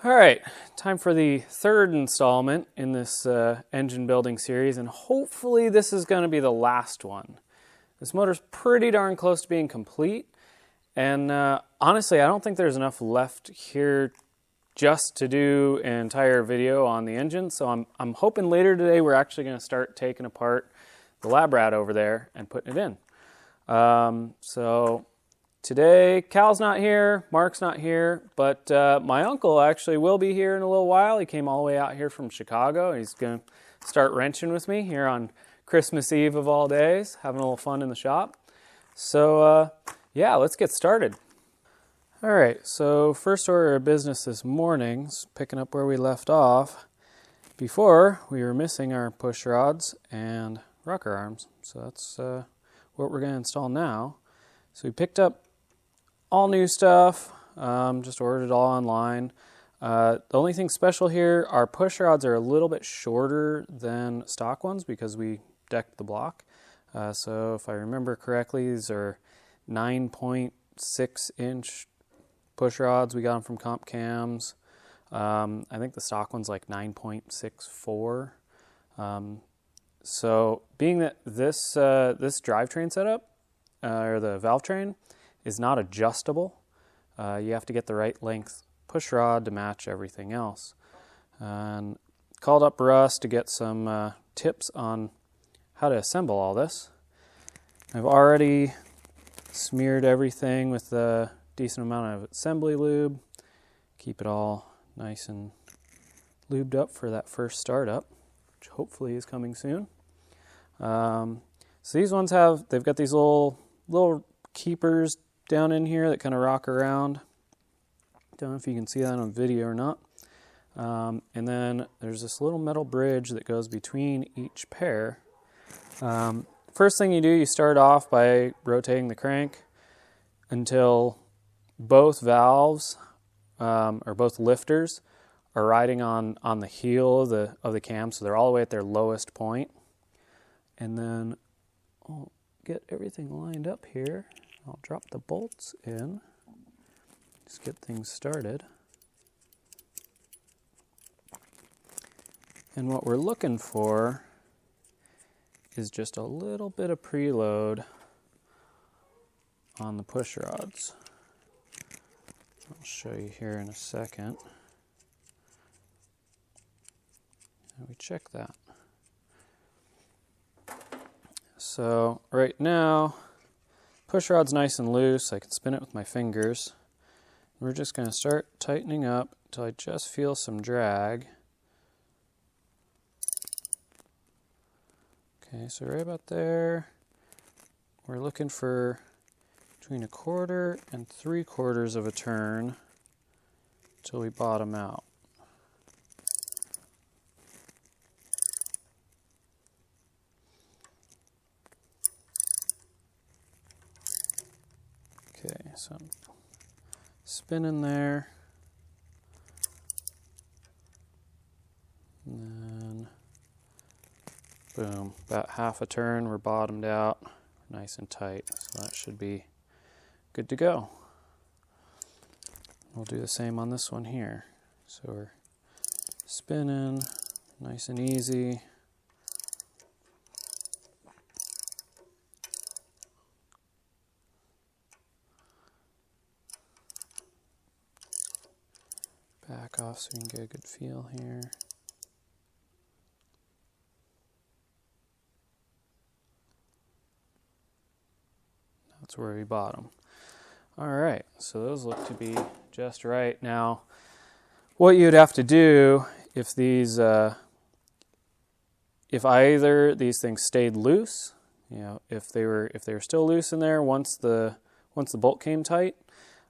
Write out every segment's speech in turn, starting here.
All right, time for the third installment in this engine building series, and hopefully this is going to be the last one. This motor's pretty darn close to being complete, and honestly, I don't think there's enough left here just to do an entire video on the engine, so I'm hoping later today we're actually going to start taking apart the lab rat over there and putting it in. So today, Cal's not here, Mark's not here, but my uncle actually will be here in a little while. He came all the way out here from Chicago. He's going to start wrenching with me here on Christmas Eve of all days, having a little fun in the shop. So yeah, let's get started. All right, so first order of business this morning's picking up where we left off. Before, we were missing our push rods and rocker arms, so that's what we're going to install now. So we picked up all new stuff, just ordered it all online. The only thing special here, our push rods are a little bit shorter than stock ones because we decked the block. So if I remember correctly, these are 9.6 inch push rods. We got them from Comp Cams. I think the stock one's like 9.64. So being that this drivetrain setup, or the valve train, is not adjustable, you have to get the right length push rod to match everything else. And called up Russ to get some tips on how to assemble all this. I've already smeared everything with a decent amount of assembly lube. Keep it all nice and lubed up for that first startup, which hopefully is coming soon. So these ones they've got these little keepers down in here that kind of rock around. Don't know if you can see that on video or not. And then there's this little metal bridge that goes between each pair. First thing you do, you start off by rotating the crank until both valves or both lifters are riding on the heel of the cam, so they're all the way at their lowest point. And then I'll get everything lined up here. I'll drop the bolts in. Just get things started. And what we're looking for is just a little bit of preload on the push rods. I'll show you here in a second. And we check that. So right now, push rod's nice and loose. I can spin it with my fingers. We're just going to start tightening up until I just feel some drag. Okay, so right about there, we're looking for between 1/4 and 3/4 of a turn until we bottom out. Okay, so I'm spinning there, and then boom, about half a turn, we're bottomed out, nice and tight, so that should be good to go. We'll do the same on this one here. So we're spinning, nice and easy. Back off so we can get a good feel here. That's where we bottom. All right, so those look to be just right. Now, what you'd have to do if these, if either these things stayed loose, you know, if they were still loose in there once the bolt came tight,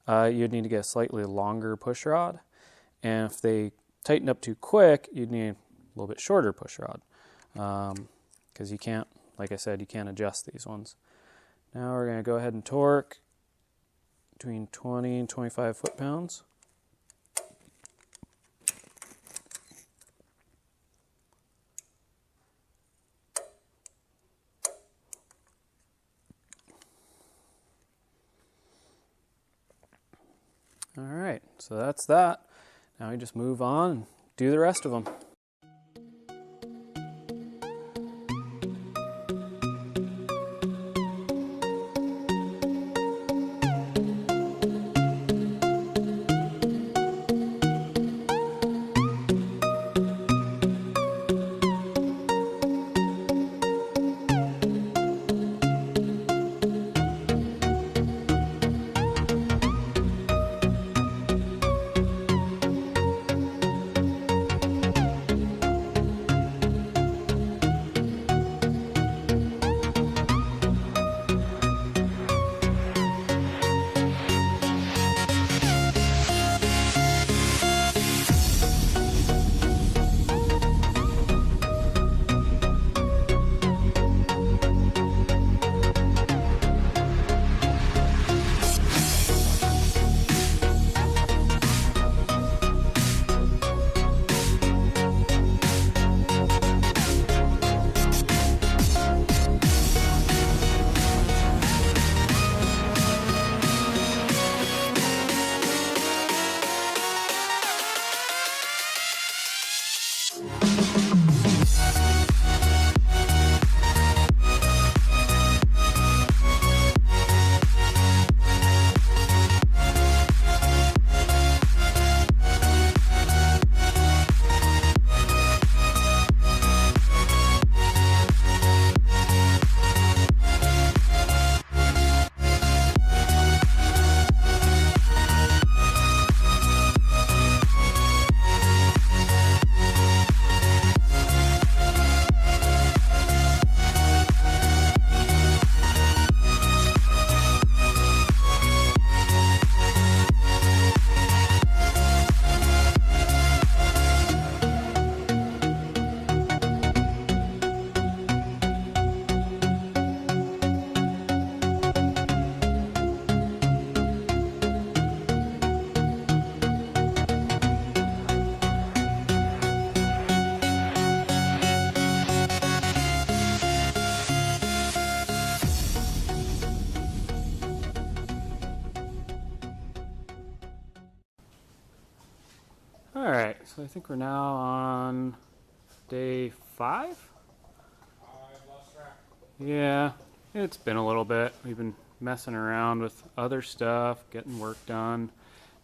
you'd need to get a slightly longer push rod. And if they tightened up too quick, you'd need a little bit shorter push rod, because you can't, like I said, you can't adjust these ones. Now we're going to go ahead and torque between 20 and 25 foot-pounds. All right, so that's that. Now we just move on and do the rest of them. All right, so I think we're now on day 5? I've lost track. Yeah, it's been a little bit. We've been messing around with other stuff, getting work done.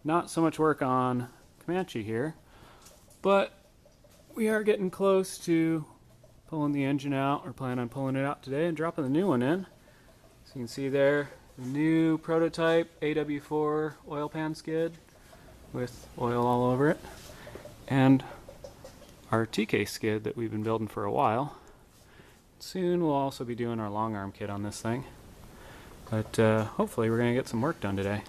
Not so much work on Comanche here, but we are getting close to pulling the engine out. We're planning on pulling it out today and dropping the new one in. So you can see there, the new prototype AW4 oil pan skid with oil all over it, and our TK skid that we've been building for a while. Soon we'll also be doing our long arm kit on this thing, but hopefully we're going to get some work done today.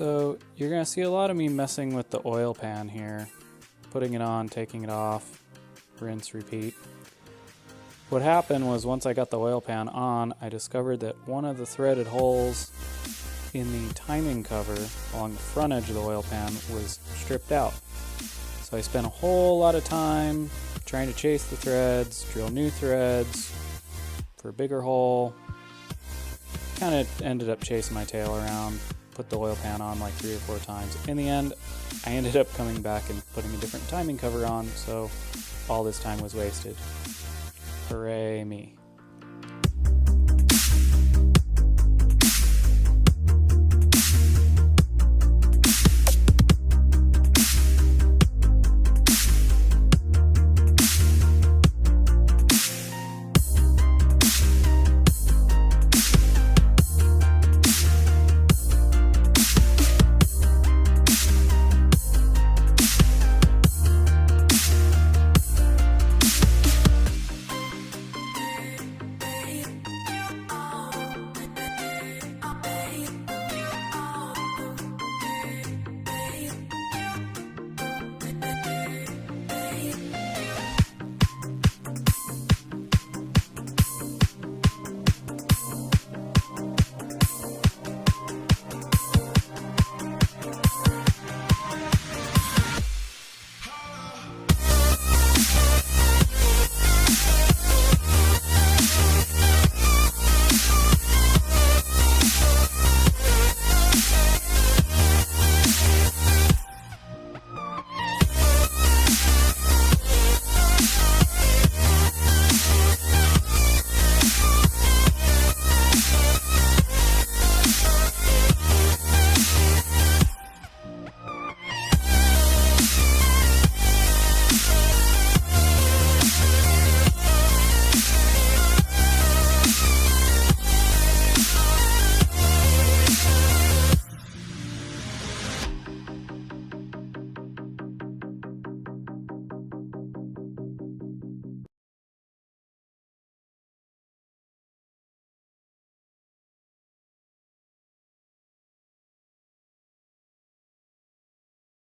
So you're going to see a lot of me messing with the oil pan here, putting it on, taking it off, rinse, repeat. What happened was once I got the oil pan on, I discovered that one of the threaded holes in the timing cover along the front edge of the oil pan was stripped out. So I spent a whole lot of time trying to chase the threads, drill new threads for a bigger hole. Kind of ended up chasing my tail around, put the oil pan on like 3 or 4 times. In the end, I ended up coming back and putting a different timing cover on, so all this time was wasted. Hooray me.